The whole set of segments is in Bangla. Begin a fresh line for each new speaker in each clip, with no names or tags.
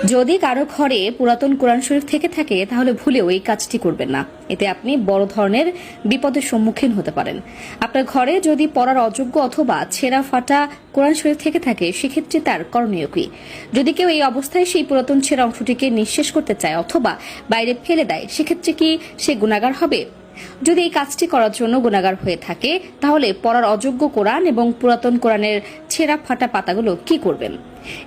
যদি কারো ঘরে পুরাতন কোরআন শরীফ থেকে থাকে তাহলে ভুলেও এই কাজটি করবেন না। এতে আপনি বড় ধরনের বিপদের সম্মুখীন হতে পারেন। আপনার ঘরে যদি পড়ার অযোগ্য অথবা ছেঁড়া ফাটা কোরআন শরীফ থেকে থাকে সেক্ষেত্রে তার করণীয় কি? যদি কেউ এই অবস্থায় সেই পুরাতন ছেঁড়া অংশটিকে নিঃশেষ করতে চায় অথবা বাইরে ফেলে দেয় সেক্ষেত্রে কি সে গুনাহগার হবে? যদি এই কাজটি করার জন্য গুনাহগার হয়ে থাকে তাহলে পড়ার অযোগ্য কোরআন এবং পুরাতন কোরআনের ছেঁড়া ফাটা পাতাগুলো কি করবেন?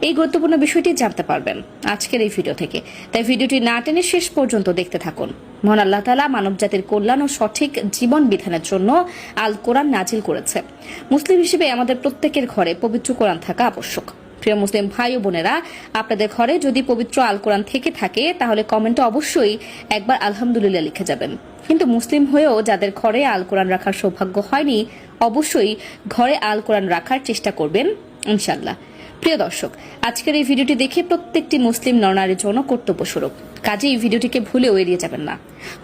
এই গুরুত্বপূর্ণ বিষয়টি জানতে পারবেন আজকের এই ভিডিও থেকে, তাই ভিডিওটি না টেনে শেষ পর্যন্ত দেখতে থাকুন। মহান আল্লাহ তাআলা মানবজাতির কল্যাণ ও সঠিক জীবন বিধানের জন্য আল কোরআন নাজিল করেছে। মুসলিম হিসেবে আমাদের প্রত্যেকের ঘরে পবিত্র কোরআন থাকা আবশ্যক। প্রিয় মুসলিম ভাই ও বোনেরা, আপনাদের ঘরে যদি পবিত্র আল কোরআন থেকে থাকে তাহলে কমেন্টে অবশ্যই একবার আলহামদুলিল্লাহ লিখে যাবেন। কিন্তু মুসলিম হয়েও যাদের ঘরে আল কোরআন রাখার সৌভাগ্য হয়নি অবশ্যই ঘরে আল কোরআন রাখার চেষ্টা করবেন ইনশাআল্লাহ। প্রিয় দর্শক, আজকের এই ভিডিওটি দেখে প্রত্যেকটি মুসলিম নরনারীর জন্য কর্তব্য স্বরূপ, কাজে এই ভিডিওটিকে ভুলেও এড়িয়ে যাবেন না।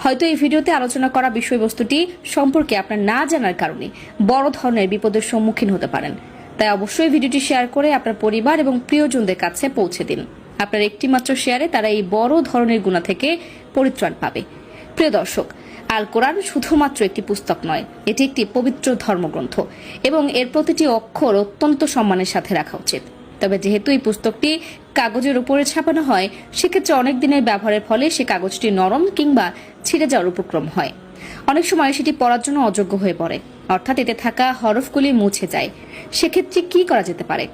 হয়তো এই ভিডিওতে আলোচনা করা বিষয়বস্তুটি সম্পর্কে আপনার না জানার কারণে বড় ধরনের বিপদের সম্মুখীন হতে পারেন। তাই অবশ্যই ভিডিওটি শেয়ার করে আপনার পরিবার এবং প্রিয়জনদের কাছে পৌঁছে দিন। আপনার একটি মাত্র শেয়ারে তারা এই বড় ধরনের গুনাহ থেকে পরিত্রাণ পাবে। প্রিয় দর্শক, আল কোরআন শুধুমাত্র একটি পুস্তক নয়, এটি একটি পবিত্র ধর্মগ্রন্থ এবং এর প্রতিটি অক্ষর অত্যন্ত সম্মানের সাথে রাখা উচিত। তবে যেহেতু এই পুস্তকটি কাগজের উপরে ছাপানো হয় সেক্ষেত্রে অনেক দিনের ব্যবহারের ফলে সে কাগজটি নরম কিংবা ছিঁড়ে যাওয়ার উপক্রম হয়। অনেক সময় সেটি পড়ার জন্য অযোগ্য হয়ে পড়ে, অর্থাৎ এতে থাকা হরফগুলি মুছে যায়। সেক্ষেত্রে কি করা যেতে পারে?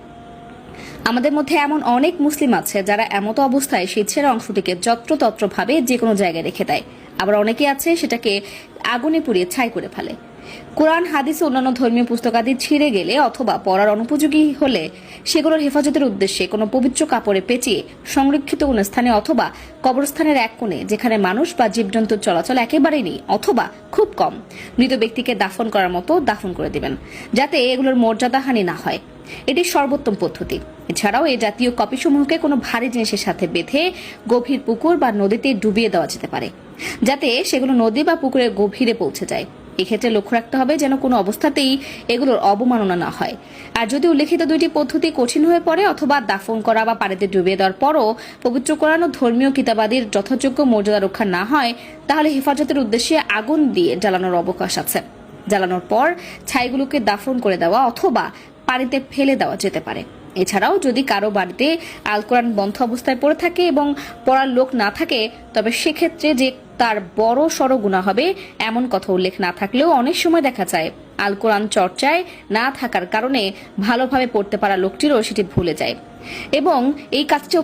আমাদের মধ্যে এমন অনেক মুসলিম আছে যারা এমতো অবস্থায় সেই ছেঁড়া অংশটিকে যত্রতত্র ভাবে যে কোনো জায়গায় রেখে দেয়। আবার অনেকে আছে সেটাকে আগুনে পুড়িয়ে ছাই করে ফেলে। কোরআন, হাদিস ও অন্যান্য ধর্মীয় পুস্তকাদি ছিঁড়ে গেলে অথবা পড়ার অনুপযোগী হলে সেগুলোর হেফাজতের উদ্দেশ্যে কোনো পবিত্র কাপড়ে পেঁচিয়ে সংরক্ষিত কোনো স্থানে অথবা কবরস্থানের এক কোণে, যেখানে মানুষ বা জীবজন্তুর চলাচল একেবারেই নেই অথবা খুব কম, মৃত ব্যক্তিকে দাফন করার মতো দাফন করে দিবেন, যাতে এগুলোর মর্যাদাহানি না হয়। এটি সর্বোত্তম পদ্ধতি। এছাড়াও এই জাতীয় কপিসমূহকে কোনো ভারী জিনিসের সাথে বেঁধে গভীর পুকুর বা নদীতে ডুবিয়ে দেওয়া যেতে পারে, যাতে সেগুলো নদী বা পুকুরের গভীরে পৌঁছে যায়। এক্ষেত্রে লক্ষ্য রাখতে হবে যেন কোনো অবস্থাতেই এগুলোর অবমাননা না হয়। আর যদি উল্লেখিত দুইটি পদ্ধতি কঠিন হয়ে পড়ে অথবা দাফন করা বা পানিতে ডুবিয়ে দেওয়ার পরও পবিত্র কোরআন ও ধর্মীয় কিতাবাদির যথাযোগ্য মর্যাদা রক্ষা না হয় তাহলে হেফাজতের উদ্দেশ্যে আগুন দিয়ে জ্বালানোর অবকাশ আছে। জ্বালানোর পর ছাইগুলোকে দাফন করে দেওয়া অথবা পানিতে ফেলে দেওয়া যেতে পারে। এছাড়াও যদি কারো বাড়িতে আল কোরআন বন্ধ অবস্থায় পড়ে থাকে এবং পড়ার লোক না থাকে তবে সেক্ষেত্রে যে তার বড় সড় গুনাহ হবে এমন কথা উল্লেখ না থাকলেও অনেক সময় দেখা যায় আল কোরআন চর্চায় না থাকার কারণে ভালোভাবে পড়তে পারা লোকটিরও সেটি ভুলে যায় এবং এই কাজটি